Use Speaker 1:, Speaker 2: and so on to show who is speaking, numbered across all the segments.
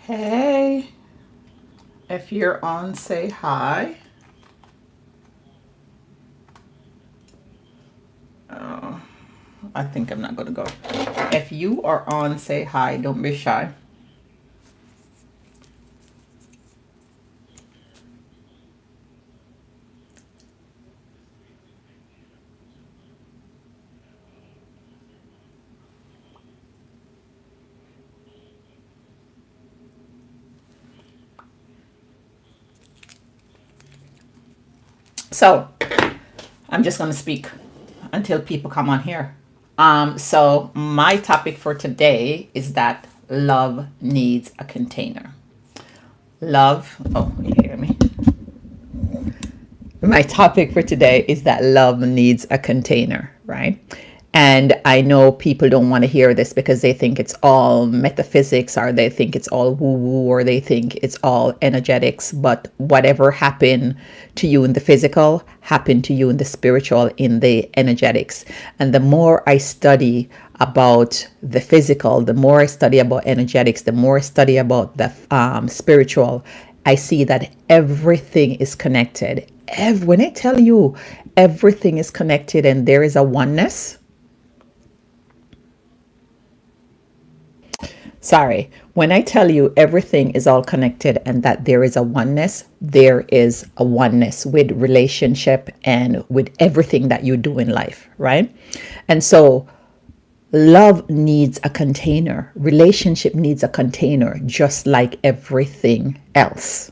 Speaker 1: Hey, if you're on, say hi. Oh, I think I'm not going to go. If you are on, say hi. Don't be shy. So, I'm just going to speak until people come on here. So, my topic for today is that love needs a container. Love, oh, you hear me? My topic for today is that love needs a container, right? And I know people don't want to hear this because they think it's all metaphysics, or they think it's all woo woo, or they think it's all energetics. But whatever happened to you in the physical happened to you in the spiritual, in the energetics. And the more I study about the physical, the more I study about energetics, the more I study about the spiritual, I see that everything is connected. When I tell you everything is connected and there is a oneness, sorry, when I tell you everything is all connected and that there is a oneness, there is a oneness with relationship and with everything that you do in life, right? And so love needs a container, relationship needs a container, just like everything else.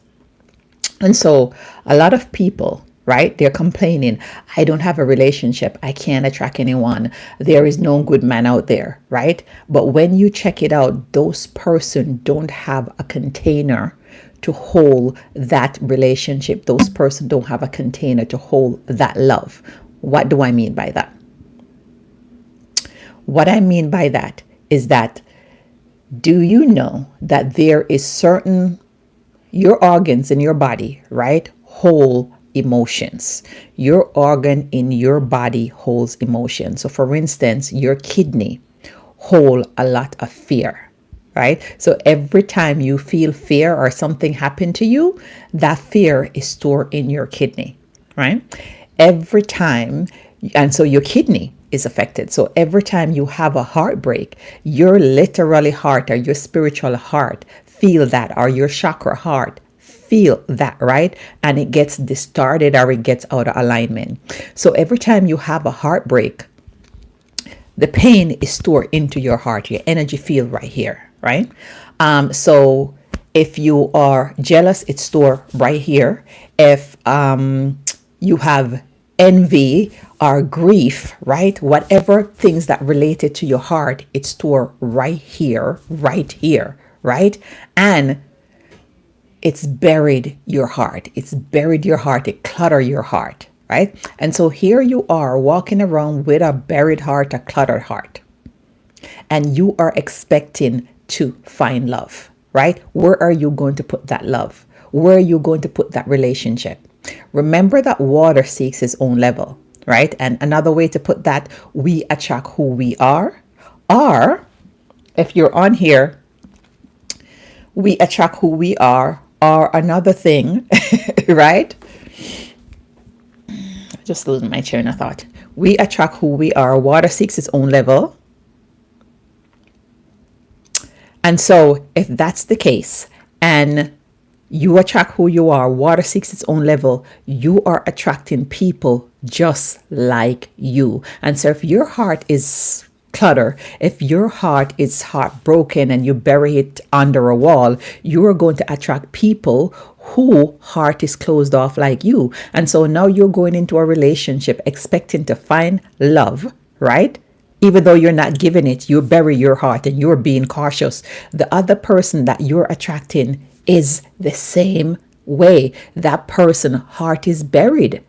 Speaker 1: And so a lot of people, right, they're complaining, I don't have a relationship. I can't attract anyone. There is no good man out there, right? But when you check it out, those person don't have a container to hold that relationship. Those person don't have a container to hold that love. What do I mean by that? What I mean by that is that, do you know that there is certain your organs in your body, right, hold emotions. Your organ in your body holds emotions. So for instance, your kidney hold a lot of fear, right? So every time you feel fear or something happened to you, that fear is stored in your kidney, right? Every time, and so your kidney is affected. So every time you have a heartbreak, your literally heart or your spiritual heart feel that, or your chakra heart feel that, right? And it gets distorted or it gets out of alignment. So every time you have a heartbreak, the pain is stored into your heart, your energy field right here, right? So if you are jealous, it's stored right here. If you have envy or grief, right? Whatever things that related to your heart, it's stored right here, right? And it's buried your heart. It's buried your heart. It cluttered your heart, right? And so here you are walking around with a buried heart, a cluttered heart, and you are expecting to find love, right? Where are you going to put that love? Where are you going to put that relationship? Remember that water seeks its own level, right? And another way to put that, we attract who we are. Or if you're on here, we attract who we are. Or another thing, right? Just losing my train of thought. We attract who we are. Water seeks its own level. And so if that's the case, and you attract who you are, water seeks its own level, you are attracting people just like you. And so if your heart is clutter, if your heart is heartbroken and you bury it under a wall, you are going to attract people who heart is closed off like you. And so now you're going into a relationship expecting to find love, right? Even though you're not giving it, you bury your heart and you're being cautious. The other person that you're attracting is the same way. That person heart is buried.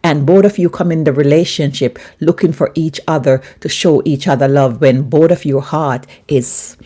Speaker 1: And both of you come in the relationship looking for each other to show each other love, when both of your heart is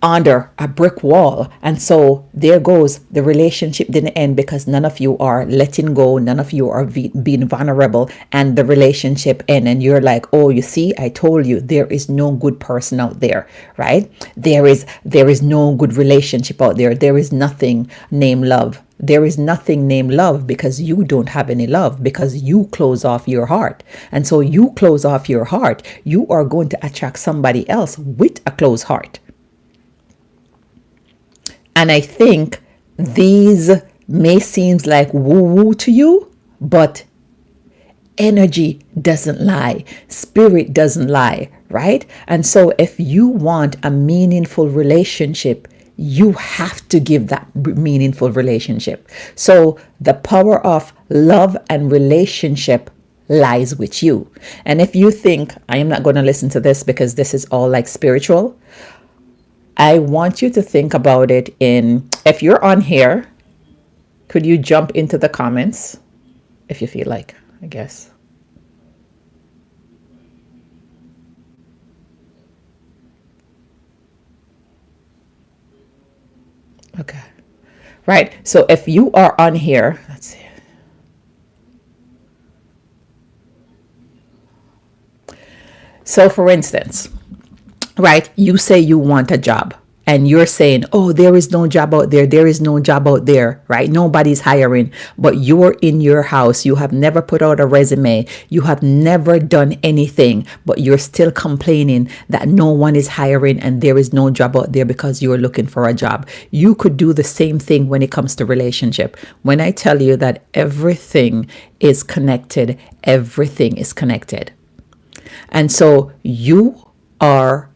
Speaker 1: under a brick wall. And so there goes, the relationship didn't end because none of you are letting go, none of you are being vulnerable, and the relationship end. And you're like, oh, you see, I told you, there is no good person out there, right? There is no good relationship out there. There is nothing named love. There is nothing named love because you don't have any love, because you close off your heart. And so you close off your heart, you are going to attract somebody else with a closed heart. And I think these may seem like woo-woo to you, but energy doesn't lie. Spirit doesn't lie, right? And so if you want a meaningful relationship, you have to give that meaningful relationship. So the power of love and relationship lies with you. And if you think, I am not going to listen to this because this is all like spiritual, I want you to think about it if you're on here, could you jump into the comments if you feel like, I guess. Okay. Right. So if you are on here, let's see. So for instance, right, you say you want a job and you're saying, oh, there is no job out there. There is no job out there, right? Nobody's hiring, but you're in your house. You have never put out a resume. You have never done anything, but you're still complaining that no one is hiring and there is no job out there because you're looking for a job. You could do the same thing when it comes to relationship. When I tell you that everything is connected, everything is connected. And so you are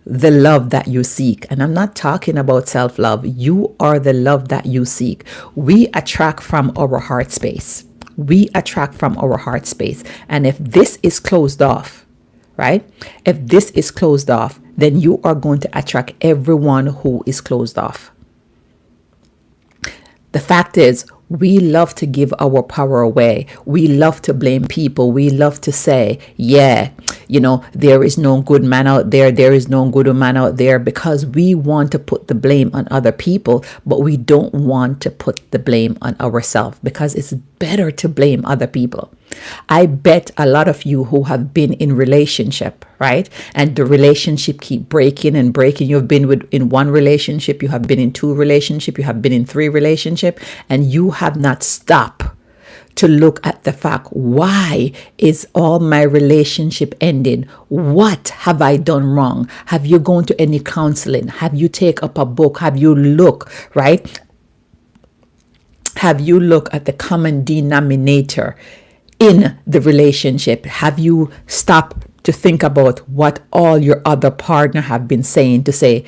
Speaker 1: the love that you seek. And I'm not talking about self-love. You are the love that you seek. We attract from our heart space. We attract from our heart space. And if this is closed off, right? If this is closed off, then you are going to attract everyone who is closed off. The fact is, we love to give our power away. We love to blame people. We love to say, yeah, there is no good man out there. There is no good man out there, because we want to put the blame on other people, but we don't want to put the blame on ourselves, because it's better to blame other people. I bet a lot of you who have been in relationship, right? And the relationship keep breaking and breaking. You've been in one relationship, you have been in two relationship, you have been in three relationship, and you have not stopped to look at the fact, why is all my relationship ending? What have I done wrong? Have you gone to any counseling? Have you take up a book? Have you look, right? Have you look at the common denominator in the relationship? Have you stopped to think about what all your other partner have been saying, to say,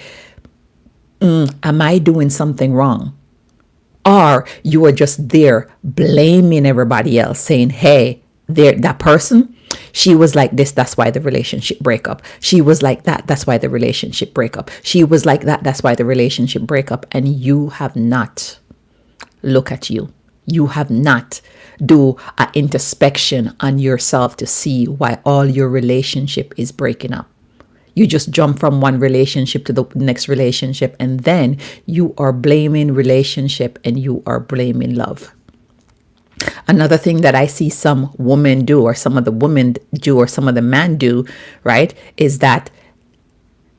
Speaker 1: am I doing something wrong? Or you are just there blaming everybody else, saying, hey, that person, she was like this, that's why the relationship break up. She was like that, that's why the relationship break up. She was like that, that's why the relationship break up. And you have not look at you. You have not do an introspection on yourself to see why all your relationship is breaking up. You just jump from one relationship to the next relationship, and then you are blaming relationship and you are blaming love. Another thing that I see some women do, or some of the women do, or some of the men do, right, is that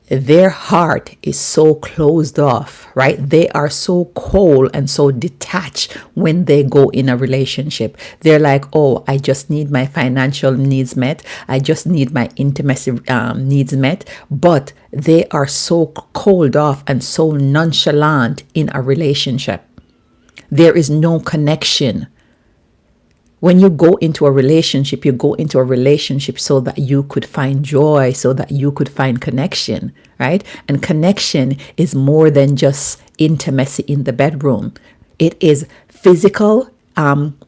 Speaker 1: their heart is so closed off, right? They are so cold and so detached when they go in a relationship. They're like, oh, I just need my financial needs met. I just need my intimacy needs met. But they are so cold off and so nonchalant in a relationship. There is no connection. When you go into a relationship, you go into a relationship so that you could find joy, so that you could find connection, right? And connection is more than just intimacy in the bedroom. It is physical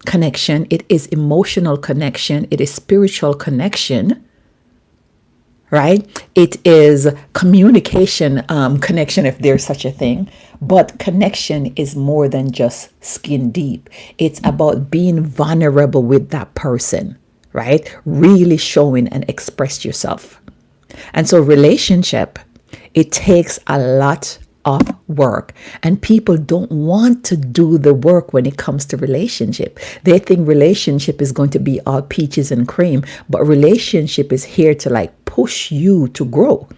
Speaker 1: connection. It is emotional connection. It is spiritual connection, right? It is communication connection, if there's such a thing. But connection is more than just skin deep. It's about being vulnerable with that person, right? Really showing and express yourself. And so relationship It takes a lot of work, and people don't want to do the work when it comes to relationship. They think relationship is going to be all peaches and cream, but relationship is here to like push you to grow.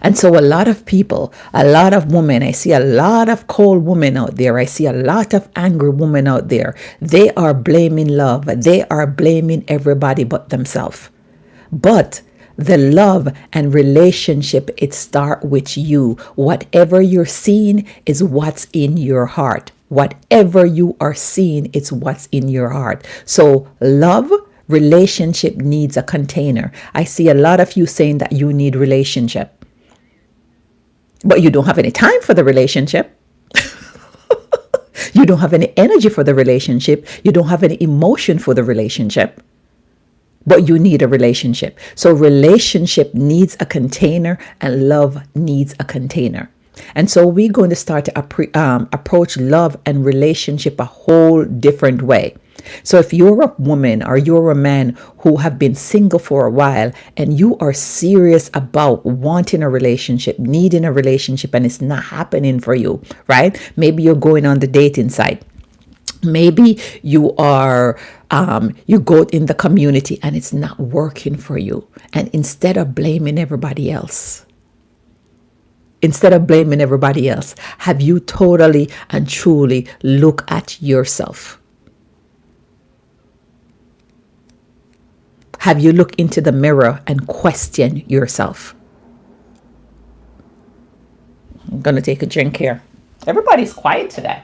Speaker 1: And so a lot of people, a lot of women, I see a lot of cold women out there. I see a lot of angry women out there. They are blaming love. They are blaming everybody but themselves. But the love and relationship, it start with you. Whatever you're seeing is what's in your heart. Whatever you are seeing, it's what's in your heart. So love, relationship needs a container. I see a lot of you saying that you need relationship, but you don't have any time for the relationship. You don't have any energy for the relationship. You don't have any emotion for the relationship, but you need a relationship. So relationship needs a container and love needs a container. And so we're going to start to approach love and relationship a whole different way. So if you're a woman or you're a man who have been single for a while and you are serious about wanting a relationship, needing a relationship, and it's not happening for you, right? Maybe you're going on the dating site. Maybe you are, you go in the community and it's not working for you. And instead of blaming everybody else, have you totally and truly look at yourself? Have you looked into the mirror and question yourself? I'm going to take a drink here. Everybody's quiet today.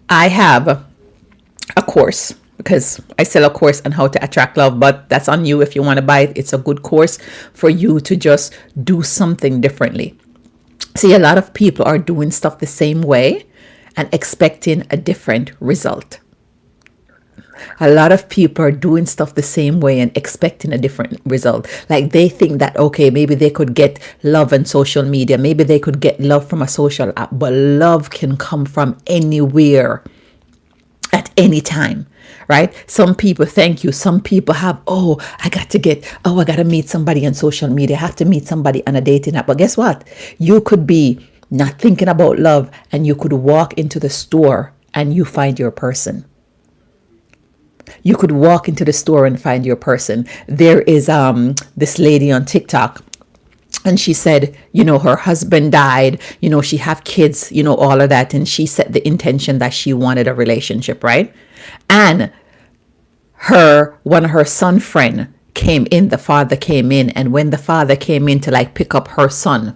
Speaker 1: I have a course, because I sell a course on how to attract love, but that's on you if you want to buy it. It's a good course for you to just do something differently. See, a lot of people are doing stuff the same way and expecting a different result. A lot of people are doing stuff the same way and expecting a different result. Like they think that, okay, maybe they could get love on social media. Maybe they could get love from a social app, but love can come from anywhere at any time, right? Some people, thank you. Some people have, I got to meet somebody on social media. I have to meet somebody on a dating app. But guess what? You could be not thinking about love and you could walk into the store and you find your person. You could walk into the store and find your person. There is this lady on TikTok, and she said, her husband died, she have kids, all of that. And she set the intention that she wanted a relationship, right? And one of her son friend came in, the father came in. And when the father came in to like pick up her son,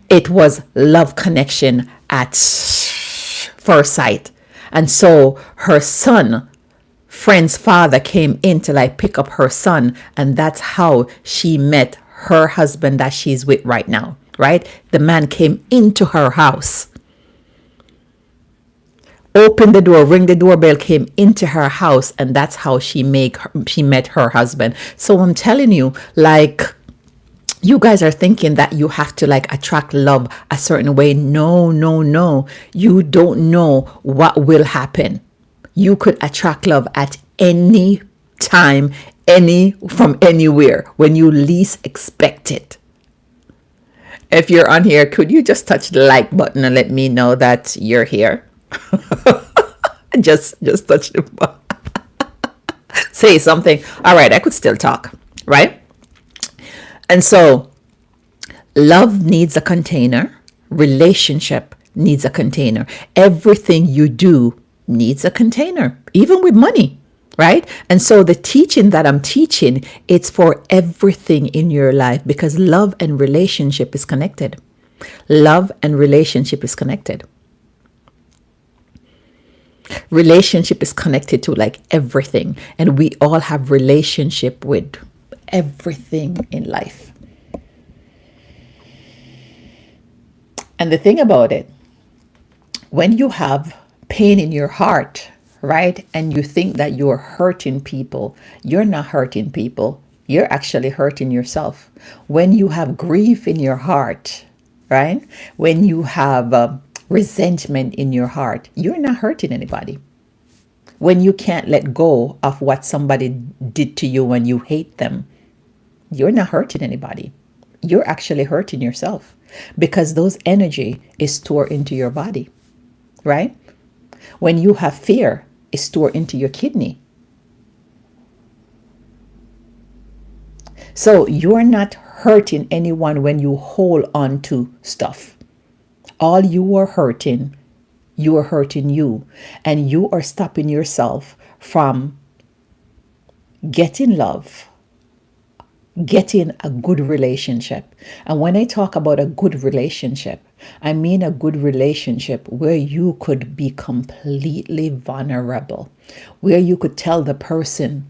Speaker 1: it was love connection at first sight. And so her friend's father came in to like pick up her son, and that's how she met her husband that she's with right now, right? The man came into her house, opened the door, ring the doorbell, came into her house, and that's how she met her husband. So I'm telling you, like, you guys are thinking that you have to like attract love a certain way. No. You don't know what will happen. You could attract love at any time, from anywhere, when you least expect it. If you're on here, could you just touch the like button and let me know that you're here? just touch the button. Say something. All right, I could still talk, right? And so love needs a container. Relationship needs a container. Everything you do needs a container, even with money, right? And so the teaching that I'm teaching, it's for everything in your life, because love and relationship is connected. Love and relationship is connected. Relationship is connected to like everything, and we all have relationship with everything in life. And the thing about it, when you have pain in your heart, right? And you think that you're hurting people, you're not hurting people. You're actually hurting yourself. When you have grief in your heart, right? When you have resentment in your heart, you're not hurting anybody. When you can't let go of what somebody did to you when you hate them, you're not hurting anybody. You're actually hurting yourself because those energy is stored into your body, right? When you have fear, it's stored into your kidney. So you're not hurting anyone when you hold on to stuff. All you are hurting you, and you are stopping yourself from getting love, getting a good relationship. And when I talk about a good relationship, I mean a good relationship where you could be completely vulnerable, where you could tell the person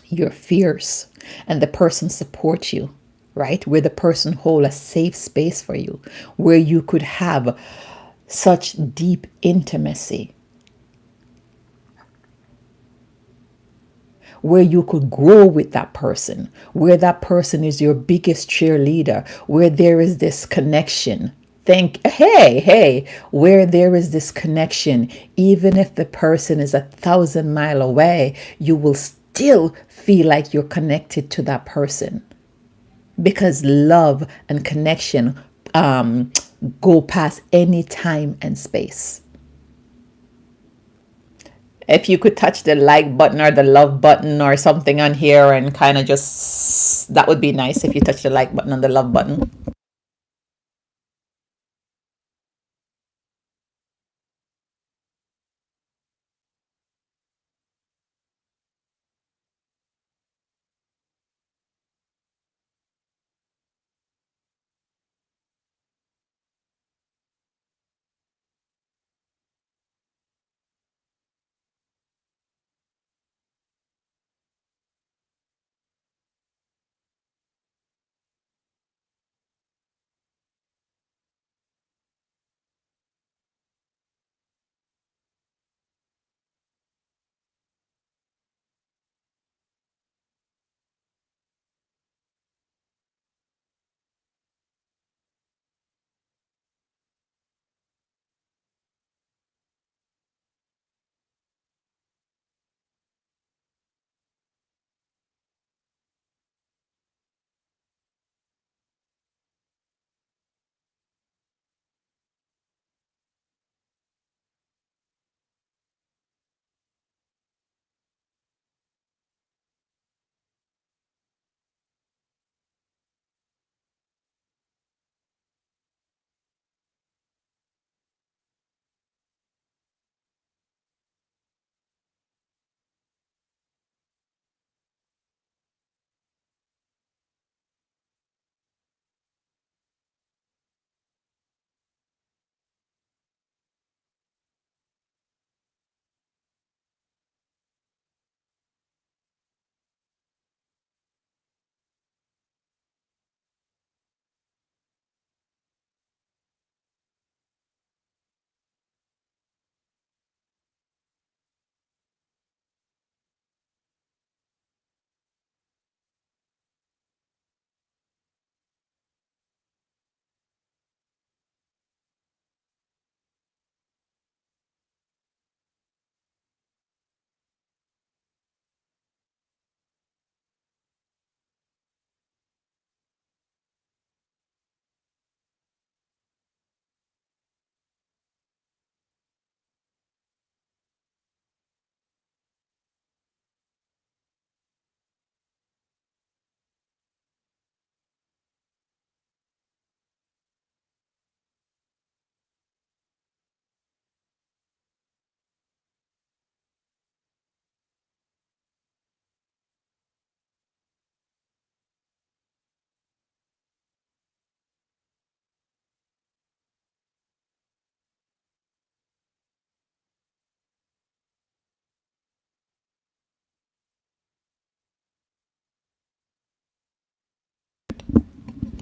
Speaker 1: your fears and the person supports you, right? Where the person hold a safe space for you, where you could have such deep intimacy, where you could grow with that person, where that person is your biggest cheerleader, where there is this connection. Hey, where there is this connection, even if the person is 1,000 miles away, you will still feel like you're connected to that person because love and connection go past any time and space. If you could touch the like button or the love button or something on here and kind of just, that would be nice if you touch the like button and the love button.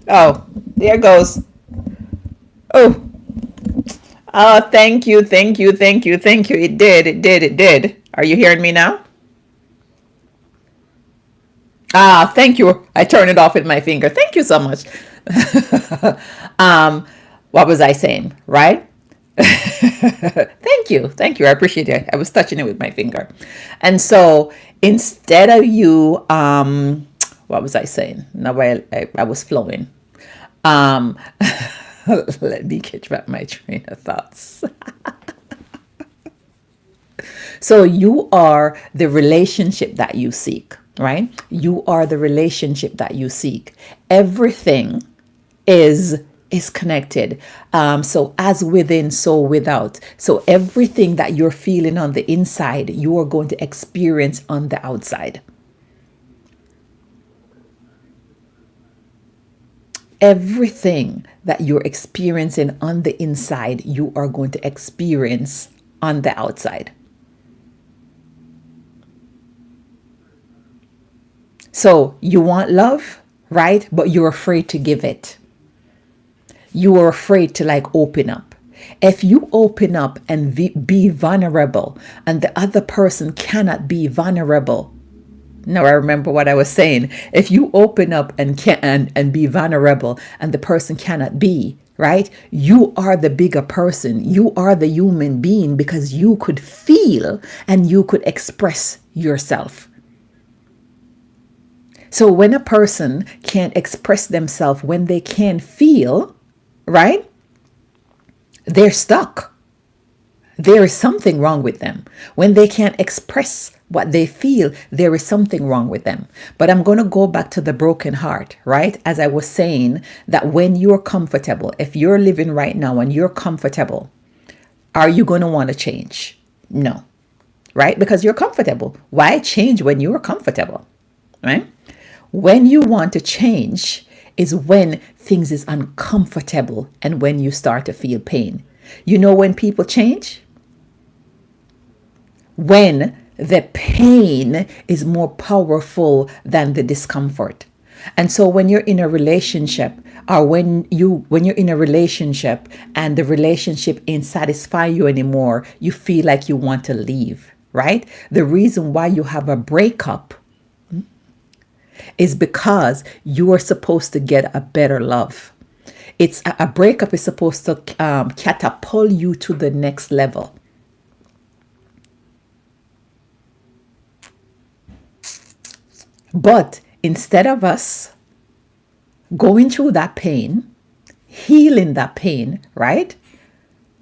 Speaker 1: Oh, there goes. Oh, oh, thank you. It did. Are you hearing me now? Ah, thank you. I turned it off with my finger. Thank you so much. um, what was I saying? Right? Thank you. Thank you. I appreciate it. I was touching it with my finger. And so instead of you, what was I saying? Now I was flowing. Um, let me catch back my train of thoughts. So you are the relationship that you seek, right? You are the relationship that you seek. Everything is connected. So as within, so without. So everything that you're feeling on the inside, you are going to experience on the outside. Everything that you're experiencing on the inside, you are going to experience on the outside. So you want love, right? But you're afraid to give it. You are afraid to like open up. If you open up and be vulnerable and the other person cannot be vulnerable. Now I remember what I was saying. If you open up and and be vulnerable and the person cannot be, right? You are the bigger person. You are the human being because you could feel and you could express yourself. So when a person can't express themselves, when they can't feel, right? They're stuck. There is something wrong with them. When they can't express what they feel, there is something wrong with them. But I'm going to go back to the broken heart, right? As I was saying, that when you're comfortable, if you're living right now and you're comfortable, are you going to want to change? No, right? Because you're comfortable. Why change when you're comfortable, right? When you want to change is when things is uncomfortable and when you start to feel pain. You know when people change? When the pain is more powerful than the discomfort. And so when you're in a relationship or when you're in a relationship and the relationship ain't satisfy you anymore, you feel like you want to leave, right? The reason why you have a breakup is because you are supposed to get a better love. It's a breakup is supposed to catapult you to the next level. But instead of us going through that pain, healing that pain, right?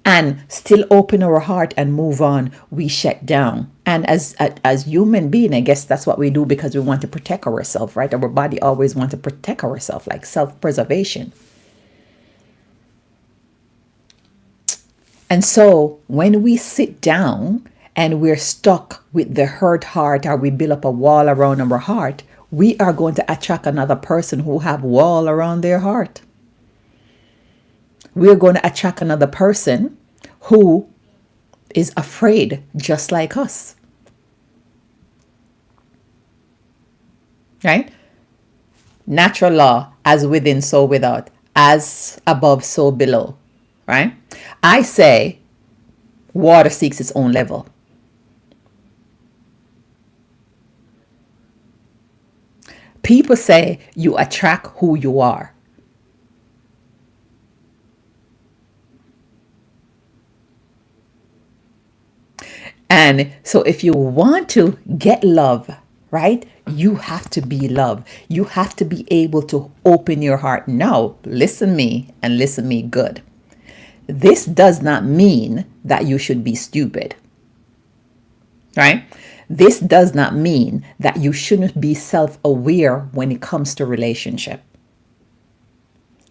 Speaker 1: And still open our heart and move on, we shut down. And as human being, I guess that's what we do because we want to protect ourselves, right? Our body always wants to protect ourselves, like self-preservation. And so when we sit down and we're stuck with the hurt heart or we build up a wall around our heart, we are going to attract another person who have wall around their heart. We're going to attract another person who is afraid just like us. Right? Natural law, as within, so without, as above, so below. Right? I say water seeks its own level. People say you attract who you are. And so if you want to get love, right, you have to be love. You have to be able to open your heart. Now, listen me and listen me good. This does not mean that you should be stupid, right? This does not mean that you shouldn't be self-aware when it comes to relationship.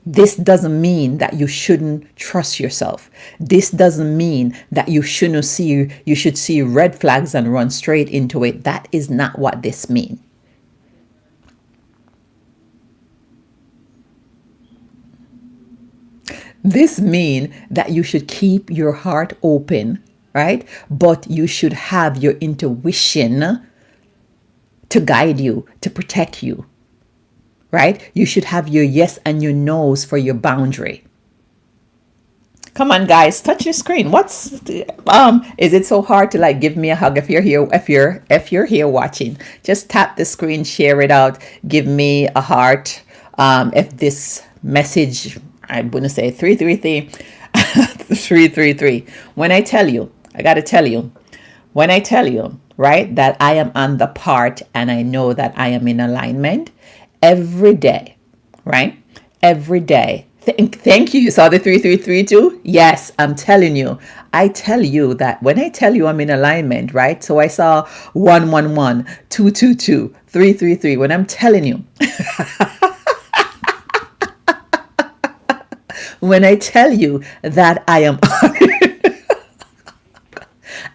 Speaker 1: This doesn't mean that you shouldn't trust yourself. This doesn't mean that you should see red flags and run straight into it. That is not what this means. This means that you should keep your heart open, right? But you should have your intuition to guide you, to protect you, right? You should have your yes and your no's for your boundary. Come on, guys, touch your screen. Is it so hard to like give me a hug if you're here, if you're here watching? Just tap the screen, share it out, give me a heart. If this message, I'm gonna say 333. 333. When I tell you, I got to tell you, when I tell you, right, that I am on the part and I know that I am in alignment every day, right? Every day. Thank you. You saw the 333 too? Yes, I'm telling you. I tell you that when I tell you I'm in alignment, right? So I saw 111, 222, 333. When I'm telling you, when I tell you that I am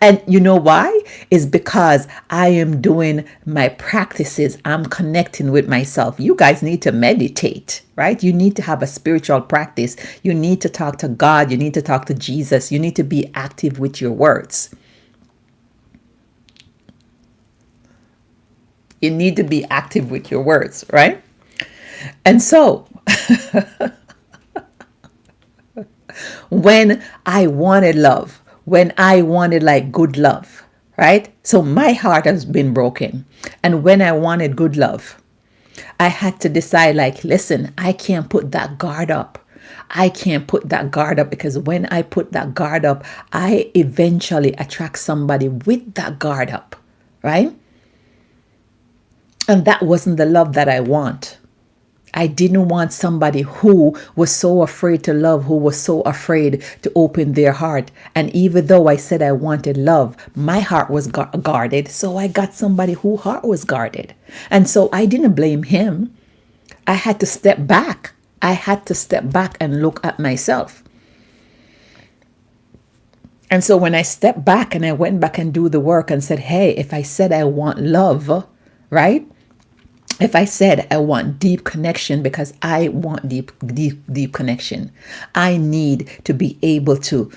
Speaker 1: and you know why? Is because I am doing my practices. I'm connecting with myself. You guys need to meditate, right? You need to have a spiritual practice. You need to talk to God. You need to talk to Jesus. You need to be active with your words. You need to be active with your words, right? And so, when I wanted love, when I wanted like good love, right? So my heart has been broken. And when I wanted good love, I had to decide like, listen, I can't put that guard up. I can't put that guard up because when I put that guard up, I eventually attract somebody with that guard up, right? And that wasn't the love that I want. I didn't want somebody who was so afraid to love, who was so afraid to open their heart. And even though I said I wanted love, my heart was guarded. So I got somebody whose heart was guarded. And so I didn't blame him. I had to step back. I had to step back and look at myself. And so when I stepped back and I went back and do the work and said, hey, if I said I want love, right? If I said I want deep connection because I want deep connection, I need to be able to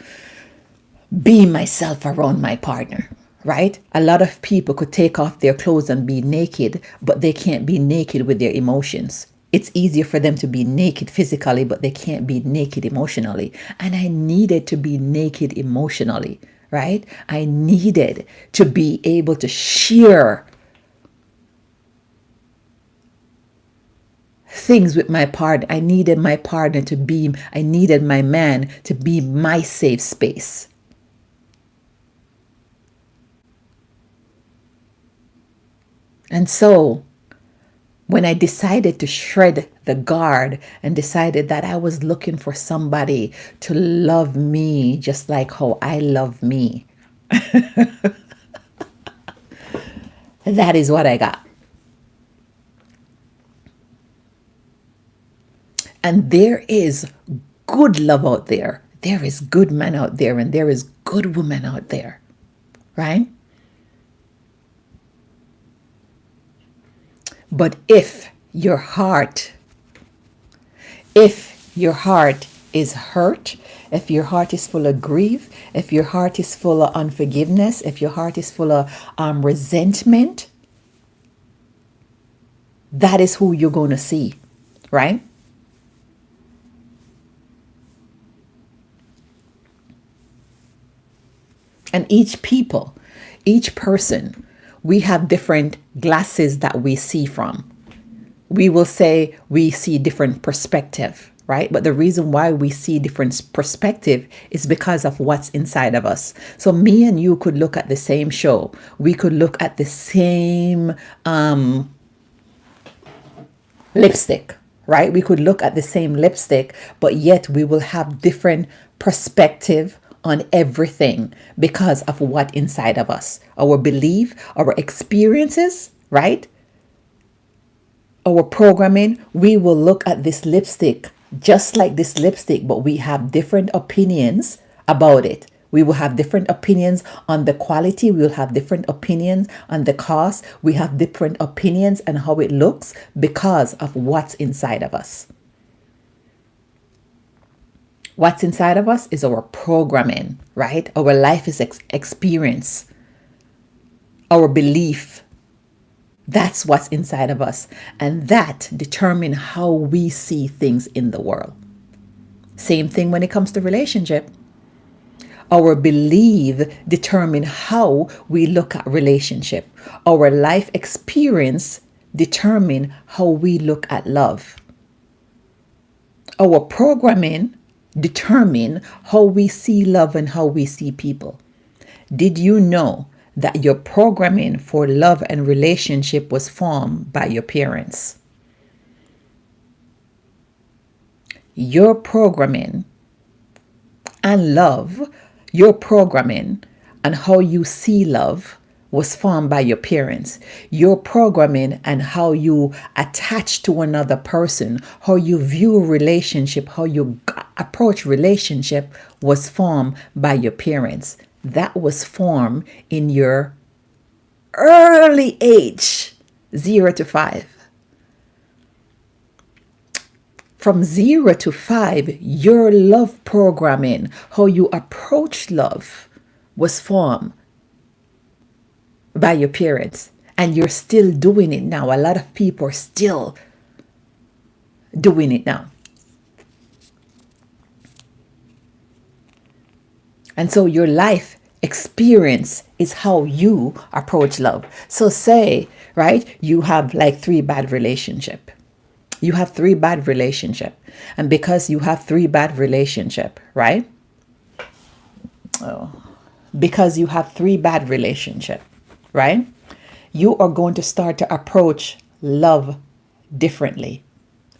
Speaker 1: be myself around my partner, right? A lot of people could take off their clothes and be naked, but they can't be naked with their emotions. It's easier for them to be naked physically, but they can't be naked emotionally. And I needed to be naked emotionally, right? I needed to be able to share things with my partner. I needed my partner to be, I needed my man to be my safe space. And so when I decided to shred the guard and decided that I was looking for somebody to love me just like how I love me, that is what I got. And there is good love out there. There is good men out there and there is good women out there, right? But if your heart is hurt, if your heart is full of grief, if your heart is full of unforgiveness, if your heart is full of resentment, that is who you're going to see, right? And each person, we have different glasses that we see from. We will say we see different perspective, right? But the reason why we see different perspective is because of what's inside of us. So me and you could look at the same show. We could look at the same lipstick, right? We could look at the same lipstick, but yet we will have different perspective on everything because of what inside of us, our belief, our experiences, right? Our programming. We will look at this lipstick just like this lipstick, but we have different opinions about it. We will have different opinions on the quality. We will have different opinions on the cost. We have different opinions on how it looks because of what's inside of us. What's inside of us is our programming, right? Our life is experience, our belief. That's what's inside of us. And that determines how we see things in the world. Same thing when it comes to relationship. Our belief determine how we look at relationship. Our life experience determine how we look at love. Our programming determine how we see love and how we see people. Did you know that your programming for love and relationship was formed by your parents? Your programming and love, your programming and how you see love was formed by your parents. Your programming and how you attach to another person, how you view a relationship, how you approach relationship was formed by your parents. That was formed in your early age, 0 to 5. From 0 to 5, your love programming, how you approach love, was formed by your parents. And you're still doing it now. A lot of people are still doing it now. And so your life experience is how you approach love. So say, right, you have like 3 bad relationship. You have 3 bad relationship. And because you have 3 bad relationship, right? Because you have 3 bad relationship, right? You are going to start to approach love differently.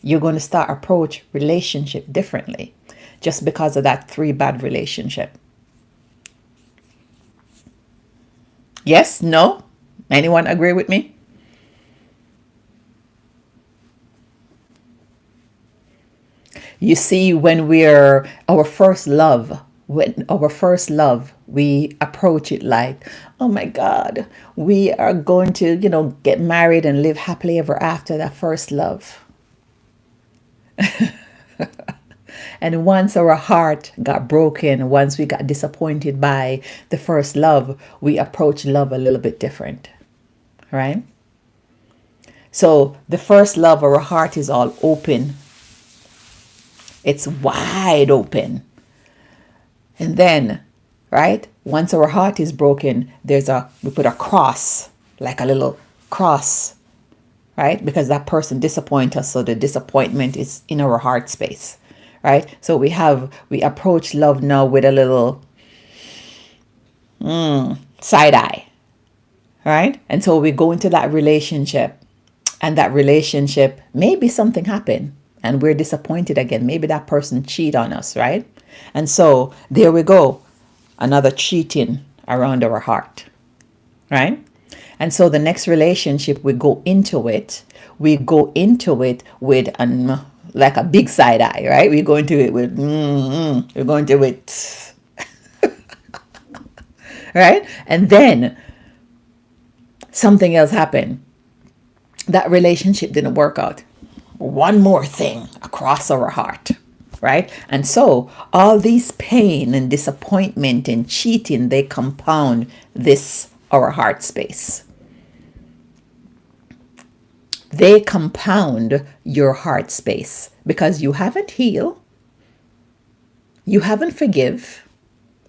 Speaker 1: You're going to start approach relationship differently just because of that 3 bad relationship. Yes? No? Anyone agree with me? You see, when we're our first love, we approach it like, oh my God, we are going to, get married and live happily ever after that first love. And once our heart got broken, once we got disappointed by the first love, we approach love a little bit different, right? So the first love, our heart is all open. It's wide open. And then, right, once our heart is broken, we put a cross, like a little cross, right? Because that person disappointed us, so the disappointment is in our heart space, right? So we approach love now with a little side eye, right? And so we go into that relationship, and that relationship, maybe something happened and we're disappointed again. Maybe that person cheated on us, right? And so there we go, another cheating around our heart, right? And so the next relationship, we go into it with like a big side eye, right? We go into it with, we're going to it, right? And then something else happened. That relationship didn't work out. One more thing across our heart, right? And so all these pain and disappointment and cheating, they compound this, our heart space. They compound your heart space because you haven't healed, you haven't forgive,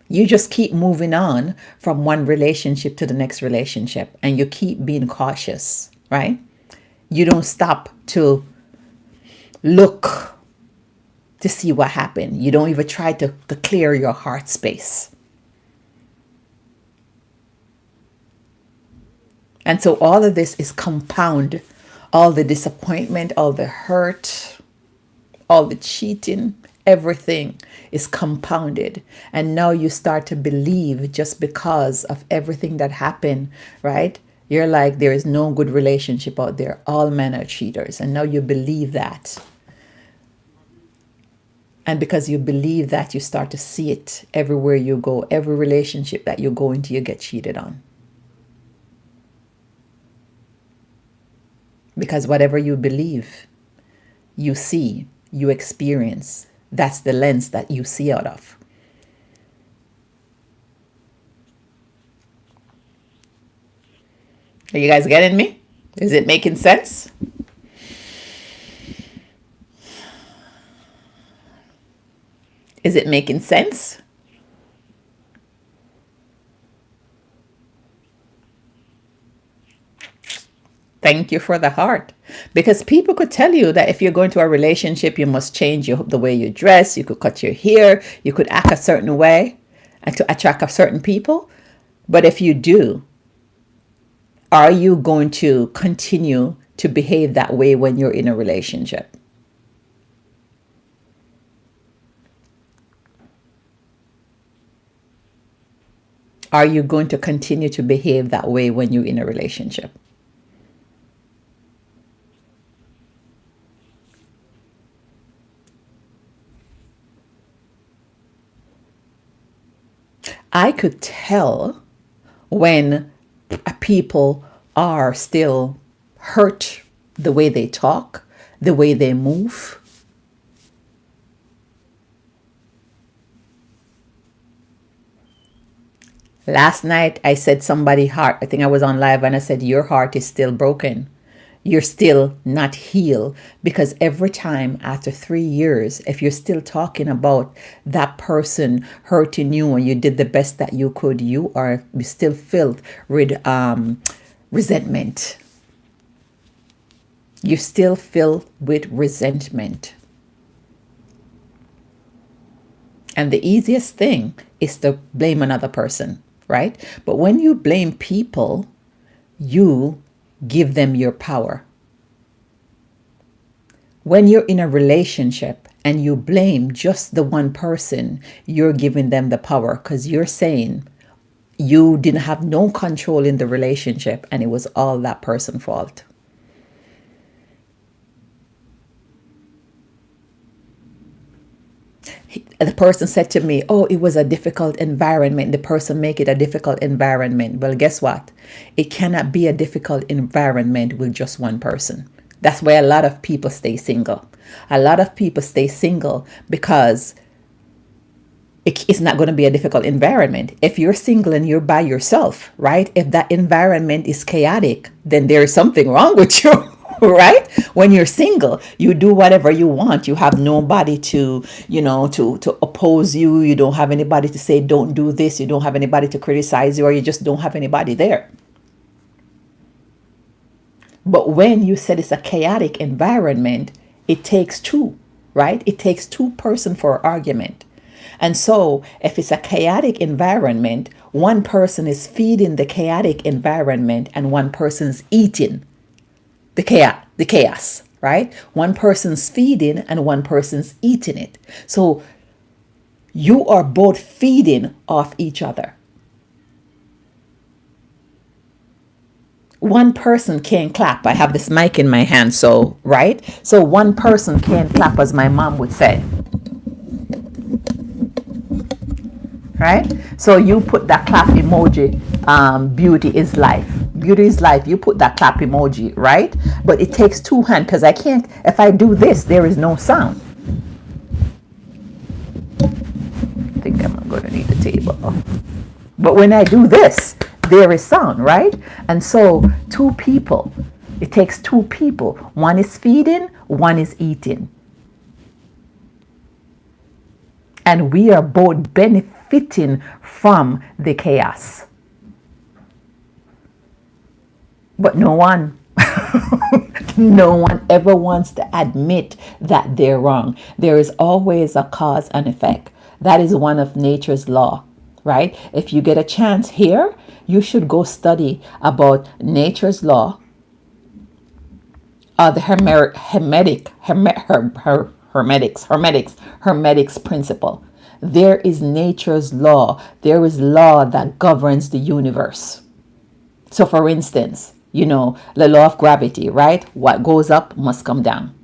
Speaker 1: you just keep moving on from one relationship to the next relationship, and you keep being cautious, right? You don't stop to look to see what happened. You don't even try to clear your heart space. And so all of this is compound. All the disappointment, all the hurt, all the cheating, everything is compounded. And now you start to believe, just because of everything that happened, right? You're like, there is no good relationship out there. All men are cheaters. And now you believe that. And because you believe that, you start to see it everywhere you go. Every relationship that you go into, you get cheated on. Because whatever you believe, you see, you experience. That's the lens that you see out of. Are you guys getting me? Is it making sense? Is it making sense? Thank you for the heart. Because people could tell you that if you're going to a relationship, you must change the way you dress, you could cut your hair, you could act a certain way and to attract a certain people. But if you do, are you going to continue to behave that way when you're in a relationship? Are you going to continue to behave that way when you're in a relationship? I could tell when people are still hurt, the way they talk, the way they move. Last night I said somebody heart, I think I was on live and I said your heart is still broken. You're still not healed, because every time after 3 years, if you're still talking about that person hurting you and you did the best that you could, you still filled with resentment. You're still filled with resentment. And the easiest thing is to blame another person, right? But when you blame people, you give them your power. When you're in a relationship and you blame just the one person, you're giving them the power, because you're saying you didn't have no control in the relationship and it was all that person's fault. The person said to me, oh, it was a difficult environment. The person make it a difficult environment. Well, guess what? It cannot be a difficult environment with just one person. That's why a lot of people stay single. A lot of people stay single because it's not going to be a difficult environment. If you're single and you're by yourself, right? If that environment is chaotic, then there is something wrong with you. Right? When you're single, you do whatever you want. You have nobody to, to oppose you. You don't have anybody to say, don't do this. You don't have anybody to criticize you, or you just don't have anybody there. But when you said it's a chaotic environment, it takes two, right? It takes two persons for argument. And so if it's a chaotic environment, one person is feeding the chaotic environment and one person's eating the chaos, right? One person's feeding and one person's eating it. So you are both feeding off each other. One person can't clap. I have this mic in my hand, so, right? So one person can't clap, as my mom would say. Right? So you put that clap emoji, beauty is life. Beauty is life. You put that clap emoji, right? But it takes two hands, because I can't, if I do this, there is no sound. I think I'm going to need the table. But when I do this, there is sound, right? And so two people, it takes two people. One is feeding, one is eating. And we are both benefiting from the chaos. But no one ever wants to admit that they're wrong. There is always a cause and effect. That is one of nature's law, right? If you get a chance here, you should go study about nature's law, the hermetics principle. There is nature's law. There is law that governs the universe. So for instance, the law of gravity, right? What goes up must come down.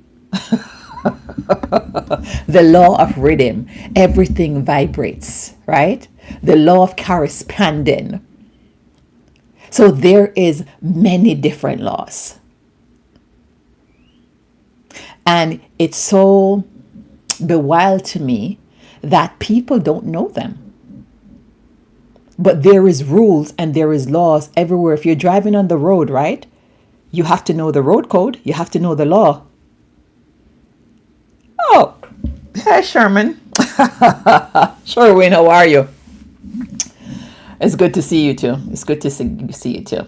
Speaker 1: The law of rhythm, everything vibrates, right? The law of correspondence. So there is many different laws. And it's so bewild to me that people don't know them. But there is rules and there is laws everywhere. If you're driving on the road, right? You have to know the road code. You have to know the law. Oh, hey, Sherman. Sherwin, how are you? It's good to see you too. It's good to see you too,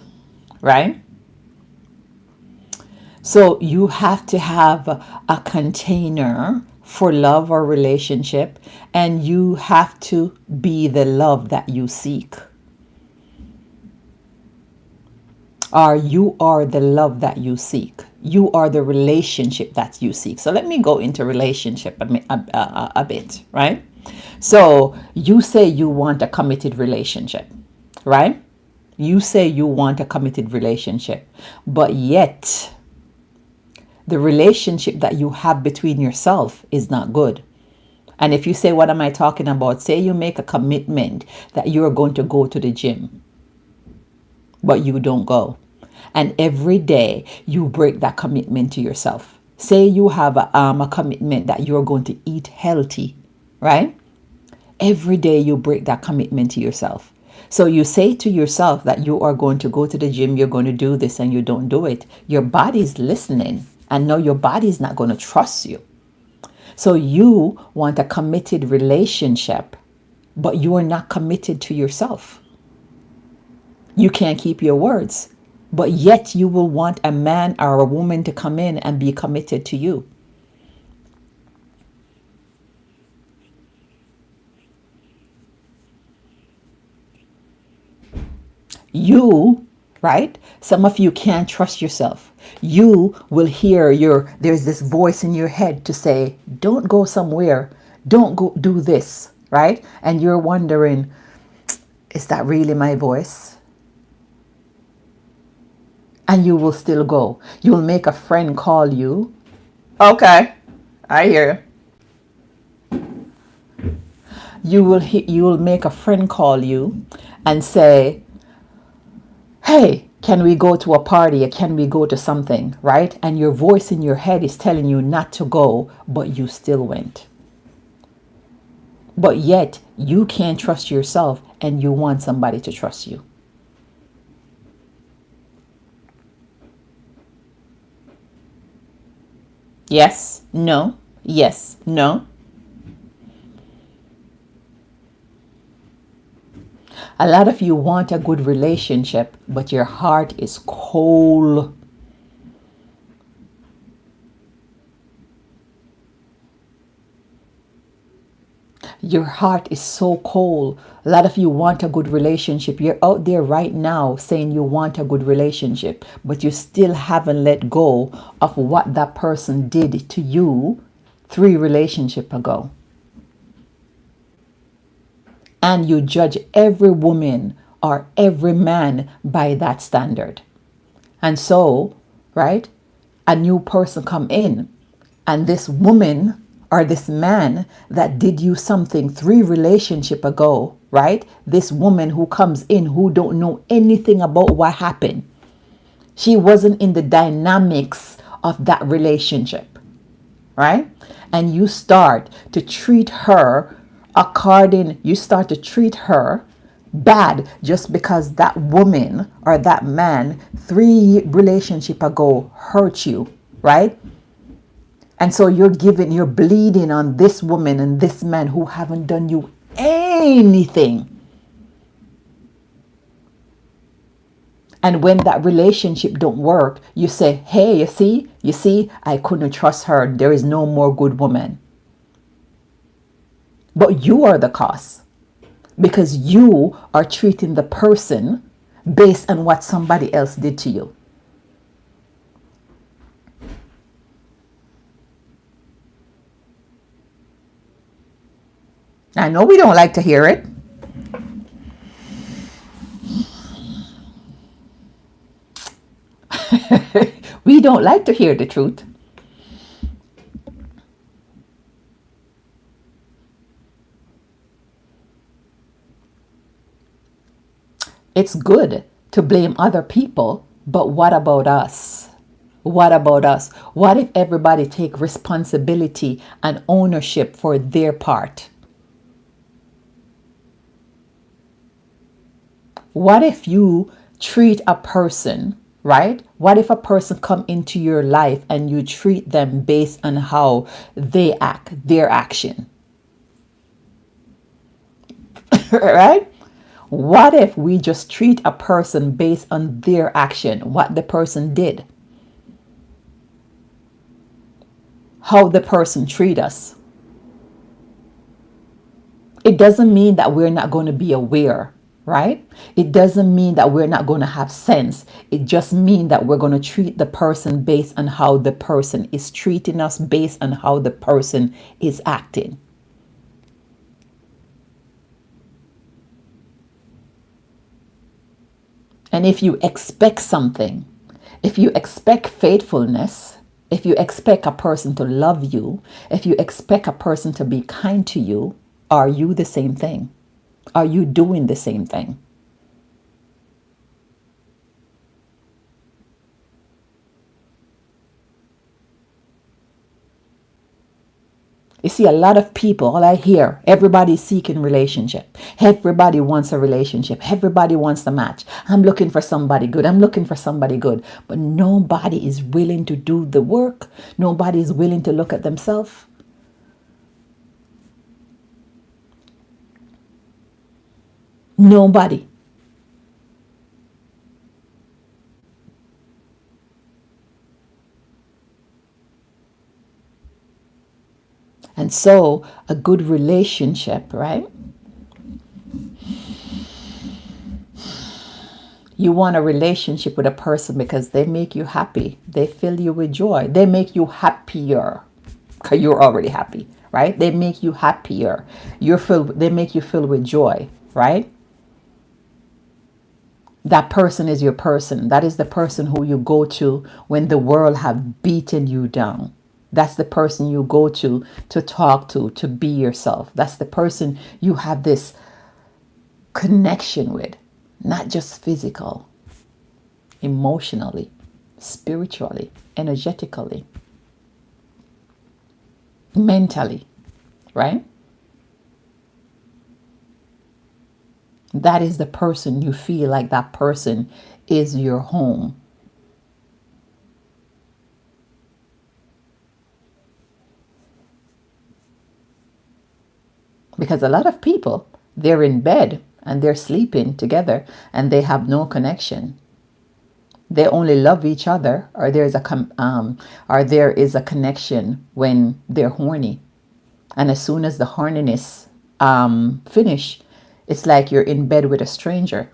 Speaker 1: right? So you have to have a container for love or relationship, and you have to be the love that you seek. Or you are the love that you seek. You are the relationship that you seek. So let me go into relationship a bit, right? So you say you want a committed relationship, right? You say you want a committed relationship, but yet the relationship that you have between yourself is not good. And if you say, what am I talking about? Say you make a commitment that you're going to go to the gym, but you don't go. And every day you break that commitment to yourself. Say you have a commitment that you're going to eat healthy, right? Every day you break that commitment to yourself. So you say to yourself that you are going to go to the gym, you're going to do this, and you don't do it. Your body's listening, and now your body's not going to trust you. So you want a committed relationship, but you are not committed to yourself. You can't keep your words, but yet you will want a man or a woman to come in and be committed to you. You, right? Some of you can't trust yourself. You will hear there's this voice in your head to say, don't go somewhere, don't go do this, right? And you're wondering, is that really my voice? And you will still go. You'll make a friend call you. Okay, I hear you will make a friend call you and say, hey, can we go to a party or can we go to something, right? And your voice in your head is telling you not to go, but you still went. But yet you can't trust yourself and you want somebody to trust you. Yes, no, yes, no. A lot of you want a good relationship, but your heart is cold. Your heart is so cold. A lot of you want a good relationship. You're out there right now saying you want a good relationship, but you still haven't let go of what that person did to you 3 relationships ago. And you judge every woman or every man by that standard. And so, right, a new person come in, and this woman or this man that did you something 3 relationships ago, right? This woman who comes in who don't know anything about what happened. She wasn't in the dynamics of that relationship, right? And you start to treat her bad just because that woman or that man 3 relationships ago hurt you, right? And so you're bleeding on this woman and this man who haven't done you anything. And when that relationship don't work, you say, hey, you see, I couldn't trust her. There is no more good woman. But you are the cause because you are treating the person based on what somebody else did to you. I know we don't like to hear it. We don't like to hear the truth. It's good to blame other people, but what about us? What about us? What if everybody take responsibility and ownership for their part? What if you treat a person, right? What if a person come into your life and you treat them based on how they act, their action? Right? What if we just treat a person based on their action, what the person did? how the person treat us. It doesn't mean that we're not going to be aware, right? It doesn't mean that we're not going to have sense. It just means that we're going to treat the person based on how the person is treating us, based on how the person is acting. And if you expect something, if you expect faithfulness, if you expect a person to love you, if you expect a person to be kind to you, are you the same thing? Are you doing the same thing? You see, a lot of people, all I hear, everybody's seeking relationship. Everybody wants a relationship. Everybody wants a match. I'm looking for somebody good. I'm looking for somebody good. But nobody is willing to do the work. Nobody is willing to look at themselves. Nobody. And so a good relationship, right? You want a relationship with a person because they make you happy. They fill you with joy. They make you happier because you're already happy, right? They make you happier. They make you filled with joy, right? That person is your person. That is the person who you go to when the world have beaten you down. That's the person you go to talk to be yourself. That's the person you have this connection with, not just physical, emotionally, spiritually, energetically, mentally, right? That is the person you feel like that person is your home. Because a lot of people, they're in bed and they're sleeping together and they have no connection. They only love each other, or there is a connection when they're horny. And as soon as the horniness finish, it's like you're in bed with a stranger.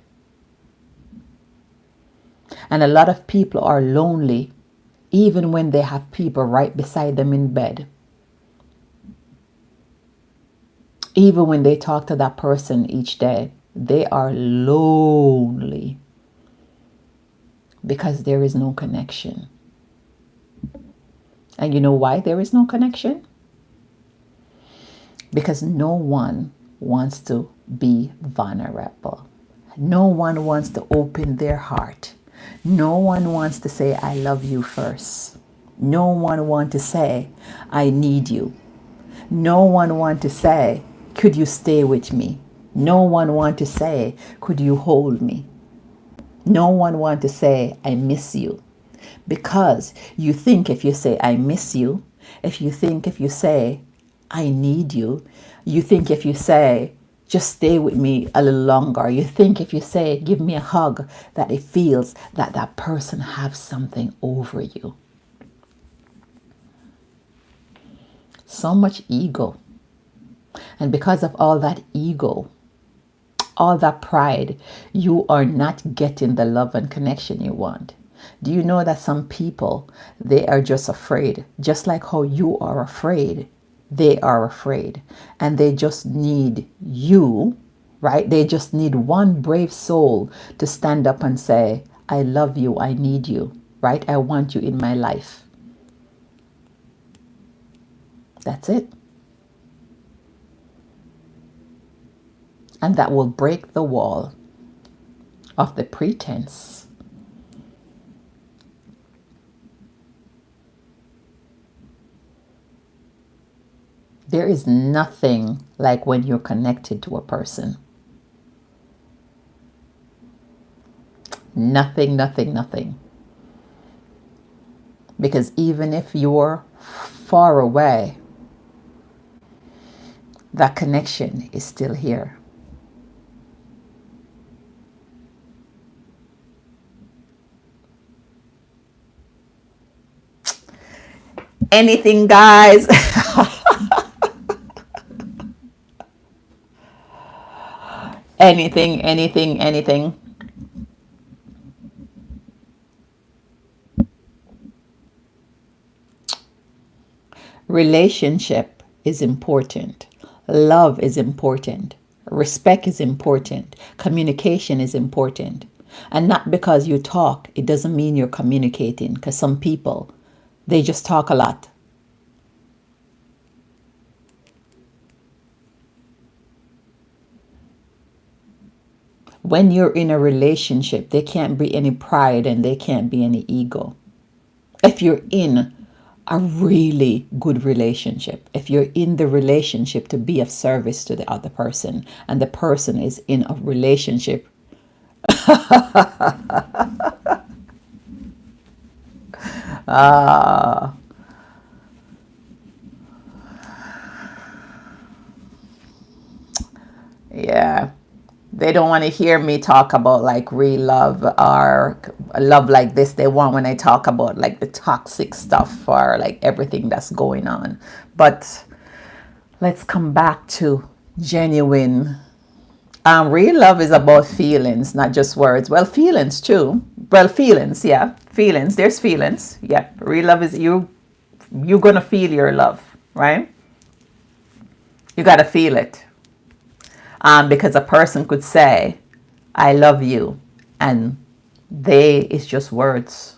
Speaker 1: And a lot of people are lonely even when they have people right beside them in bed. Even when they talk to that person each day, they are lonely because there is no connection. And you know why there is no connection? Because no one wants to be vulnerable. No one wants to open their heart. No one wants to say, I love you first. No one wants to say, I need you. No one wants to say, could you stay with me? No one wants to say, could you hold me? No one wants to say, I miss you. Because you think if you say, I miss you, if you say, I need you, you think if you say, just stay with me a little longer, you think if you say, give me a hug, that it feels that that person has something over you. So much ego. And because of all that ego, all that pride, you are not getting the love and connection you want. Do you know that some people, they are just afraid, just like how you are afraid, they are afraid, and they just need you, right? They just need one brave soul to stand up and say, I love you, I need you, right? I want you in my life. That's it. And that will break the wall of the pretense. There is nothing like when you're connected to a person. Nothing, nothing, nothing. Because even if you're far away, that connection is still here. Anything, guys. Anything, anything, anything. Relationship is important. Love is important. Respect is important. Communication is important. And not because you talk, it doesn't mean you're communicating. Because some people, they just talk a lot. When you're in a relationship, there can't be any pride and there can't be any ego. If you're in a really good relationship, if you're in the relationship to be of service to the other person, and the person is in a relationship, yeah, they don't want to hear me talk about like real love or love like this. They want when I talk about like the toxic stuff or like everything that's going on. But let's come back to genuine. Real love is about feelings, not just words. Well, feelings too. Well, feelings, yeah, feelings. There's feelings. Yeah, real love is you. You're gonna feel your love, right? You gotta feel it. Because a person could say, "I love you," and it's just words.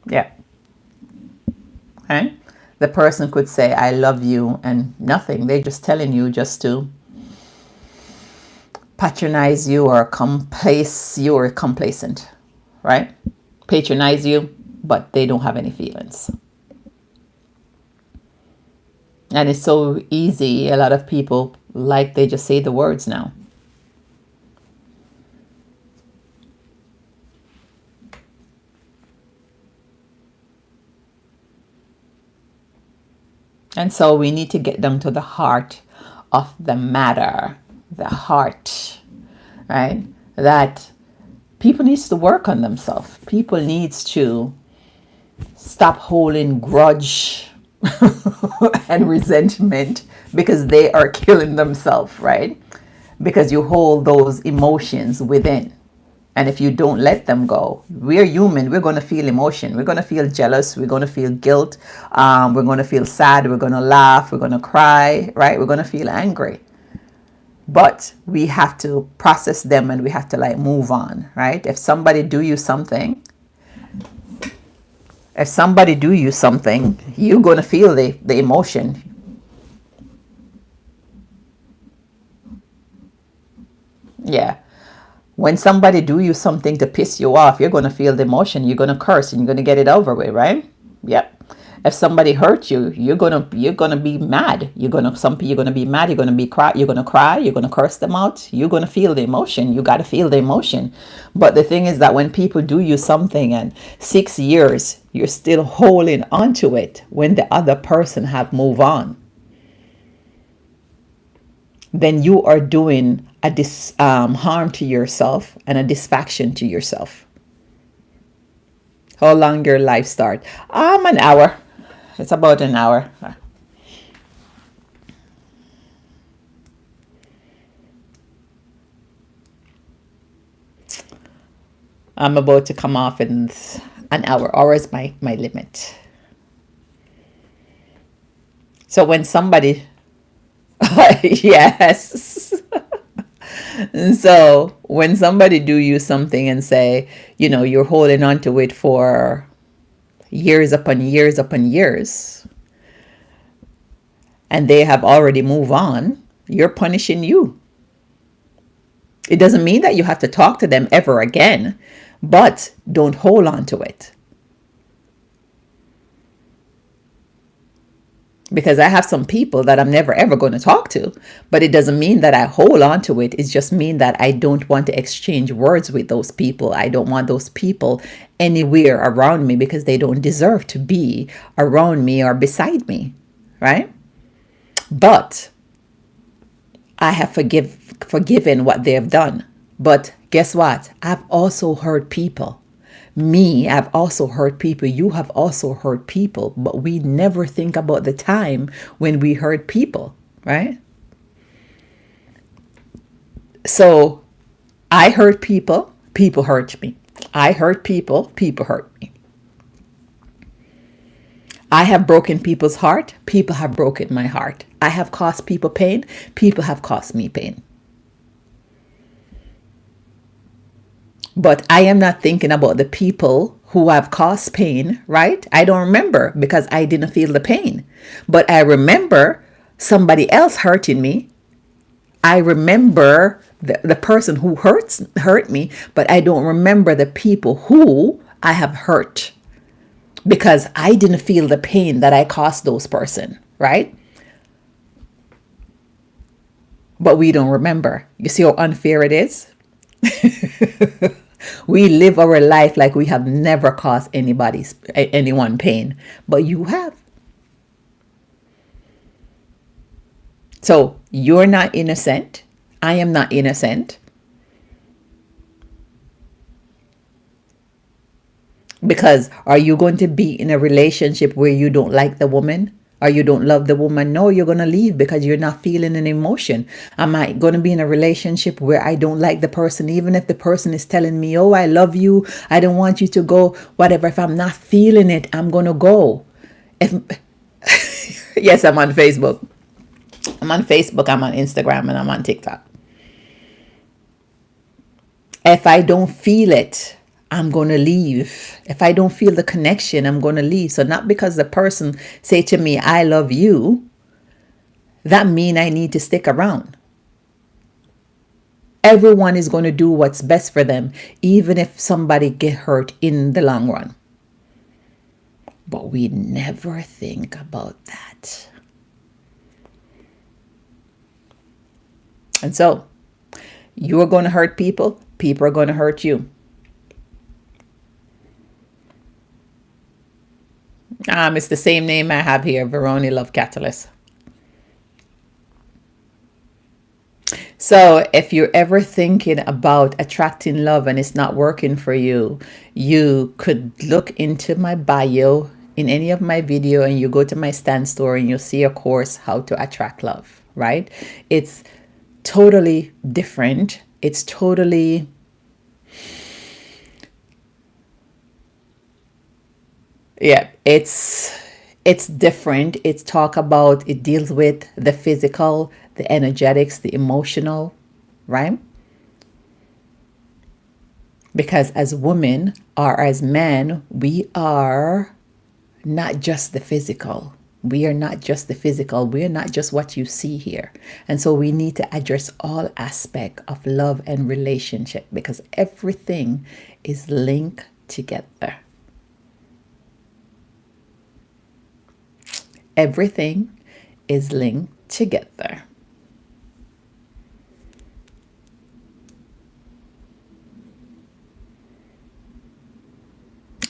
Speaker 1: Yeah. Okay. The person could say, "I love you," and nothing. They're just telling you just to patronize you or complace you or complacent, right? Patronize you, but they don't have any feelings. And it's so easy. A lot of people like they just say the words now. And so we need to get down to the heart of the matter, the heart, right? That people needs to work on themselves. People needs to stop holding grudge and resentment because they are killing themselves, right? Because you hold those emotions within. And if you don't let them go, we're human. We're going to feel emotion. We're going to feel jealous. We're going to feel guilt. We're going to feel sad. We're going to laugh. We're going to cry, right? We're going to feel angry. But we have to process them and we have to like move on, right? If somebody do you something, you're going to feel the emotion. Yeah. When somebody do you something to piss you off, you're going to feel the emotion. You're going to curse and you're going to get it over with, right? Yep. If somebody hurt you, you're gonna be mad. You're gonna be mad. You're gonna be cry. You're gonna cry. You're gonna curse them out. You're gonna feel the emotion. You gotta feel the emotion. But the thing is that when people do you something and 6 years you're still holding onto it when the other person have moved on, then you are doing a harm to yourself and a disfaction to yourself. How long your life start? An hour. It's about an hour. I'm about to come off in an hour. Hour is my limit. So when somebody, yes. So when somebody do you something and say, you're holding on to it for years upon years upon years, and they have already moved on, you're punishing you. It doesn't mean that you have to talk to them ever again, but don't hold on to it. Because I have some people that I'm never ever going to talk to, but it doesn't mean that I hold on to it. It just means that I don't want to exchange words with those people. I don't want those people anywhere around me because they don't deserve to be around me or beside me, right? But I have forgiven what they have done. But guess what? I've also hurt people Me, I've also hurt people. You have also hurt people, but we never think about the time when we hurt people, right? So I hurt people, people hurt me. I hurt people, people hurt me. I have broken people's heart, people have broken my heart. I have caused people pain, people have caused me pain. But I am not thinking about the people who have caused pain, right? I don't remember because I didn't feel the pain. But I remember somebody else hurting me. I remember the person who hurt me, but I don't remember the people who I have hurt because I didn't feel the pain that I caused those person, right? But we don't remember. You see how unfair it is? We live our life like we have never caused anyone pain, but you have. So you're not innocent. I am not innocent. Because are you going to be in a relationship where you don't like the woman or you don't love the woman? No, you're going to leave because you're not feeling an emotion. Am I going to be in a relationship where I don't like the person, even if the person is telling me, oh, I love you, I don't want you to go, whatever. If I'm not feeling it, I'm going to go. If Yes, I'm on Facebook. I'm on Facebook, I'm on Instagram, and I'm on TikTok. If I don't feel it, I'm going to leave. If I don't feel the connection, I'm going to leave. So not because the person say to me, I love you, that mean I need to stick around. Everyone is going to do what's best for them, even if somebody get hurt in the long run. But we never think about that. And so you are going to hurt people. People are going to hurt you. It's the same name I have here, Veroni Love Catalyst. So if you're ever thinking about attracting love and it's not working for you, you could look into my bio in any of my video and you go to my Stand store and you'll see a course, How to Attract Love, right? It's totally different. It's totally it's different. It deals with the physical, the energetics, the emotional, right? Because as women or as men, we are not just the physical. We are not just the physical. We are not just what you see here. And so we need to address all aspects of love and relationship because everything is linked together. Everything is linked together.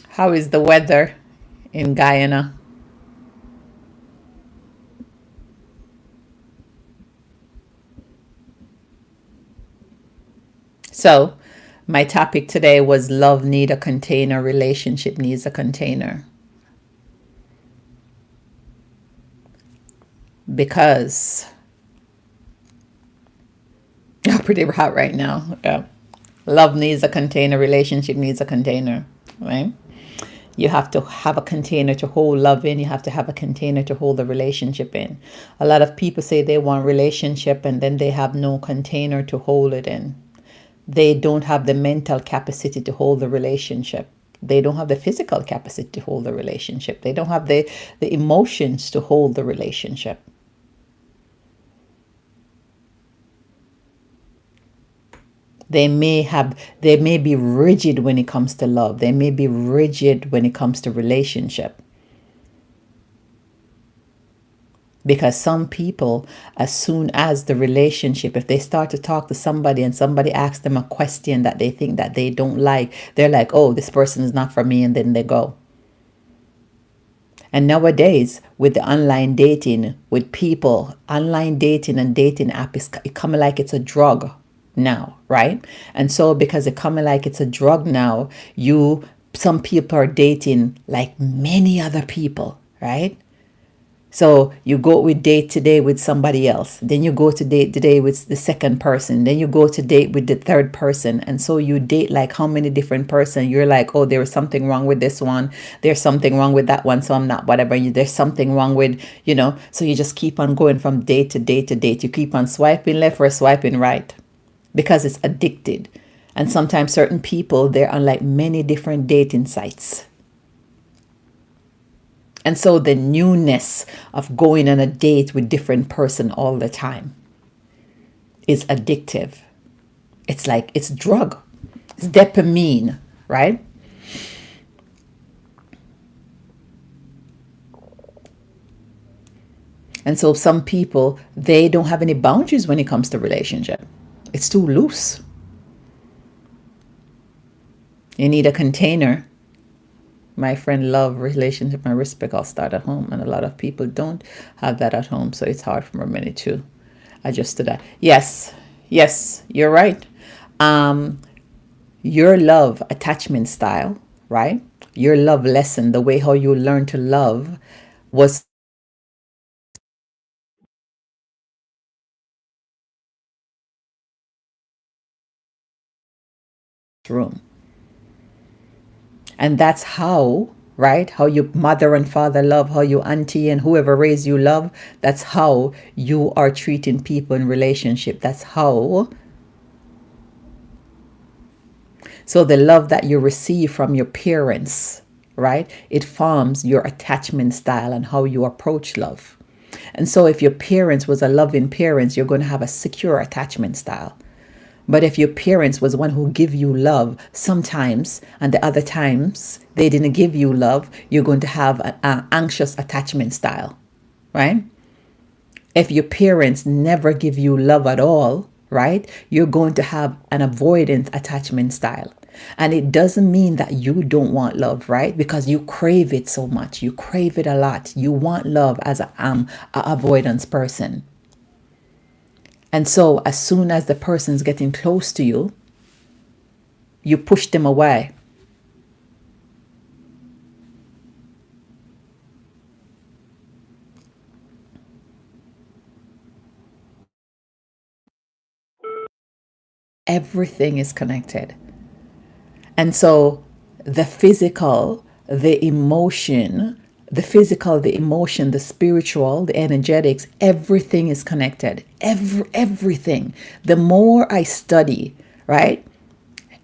Speaker 1: How is the weather in Guyana? So, my topic today was love need a container, relationship needs a container. Because pretty hot right now. Yeah. Love needs a container, relationship needs a container, right? You have to have a container to hold love in. You have to have a container to hold the relationship in. A lot of people say they want relationship and then they have no container to hold it in. They don't have the mental capacity to hold the relationship. They don't have the physical capacity to hold the relationship. They don't have the emotions to hold the relationship. They may be rigid when it comes to love. They may be rigid when it comes to relationship. Because some people, as soon as the relationship, if they start to talk to somebody and somebody asks them a question that they think that they don't like, they're like, oh, this person is not for me, and then they go. And nowadays, with the online dating, with people, online dating and dating app is coming like it's a drug now, right? And so because it coming like it's a drug now, you some people are dating like many other people, right? So you go with date today with somebody else. Then you go to date today with the second person. Then you go to date with the third person. And so you date like how many different person? You're like, oh, there was something wrong with this one. There's something wrong with that one. So I'm not whatever. There's something wrong with, so you just keep on going from date to date to date. You keep on swiping left or swiping right because it's addicted. And sometimes certain people, they're on like many different dating sites. And so the newness of going on a date with different person all the time is addictive. It's like, it's drug. It's dopamine, right? And so some people, they don't have any boundaries when it comes to relationship. It's too loose. You need a container. My friend, love, relationship, and respect all start at home. And a lot of people don't have that at home. So it's hard for many to adjust to that. Yes, you're right. Your love attachment style, right? Your love lesson, the way how you learn to love was room. And that's how, right? How your mother and father love, how your auntie and whoever raised you love. That's how you are treating people in relationship. That's how. So the love that you receive from your parents, right? It forms your attachment style and how you approach love. And so if your parents was a loving parents, you're going to have a secure attachment style. But if your parents was one who give you love sometimes and the other times they didn't give you love, you're going to have an anxious attachment style, right? If your parents never give you love at all, right, you're going to have an avoidant attachment style. And it doesn't mean that you don't want love, right? Because you crave it so much. You crave it a lot. You want love as a avoidance person. And so as soon as the person's getting close to you, you push them away. Everything is connected. And so the physical, the emotion, the spiritual, the energetics, everything is connected. Everything. The more I study, right,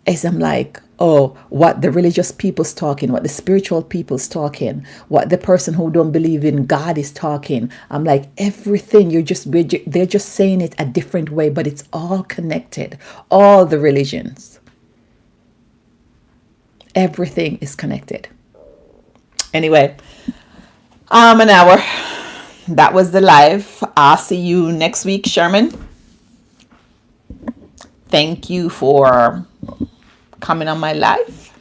Speaker 1: as I'm like, oh, what the religious people's talking, what the spiritual people's talking, what the person who don't believe in God is talking. I'm like, everything, they're just saying it a different way, but it's all connected. All the religions. Everything is connected. Anyway, an hour. That was the live. I'll see you next week, Sherman. Thank you for coming on my live.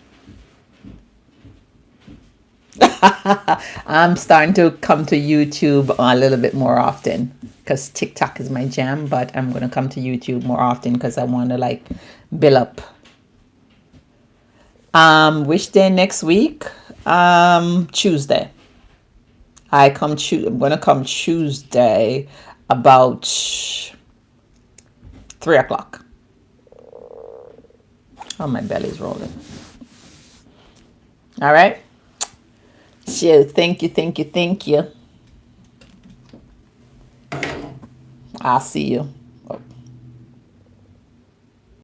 Speaker 1: I'm starting to come to YouTube a little bit more often because TikTok is my jam, but I'm going to come to YouTube more often because I want to like build up. Which day next week? Tuesday. I'm going to come Tuesday about 3:00. Oh, my belly's rolling. All right. So thank you. I'll see you.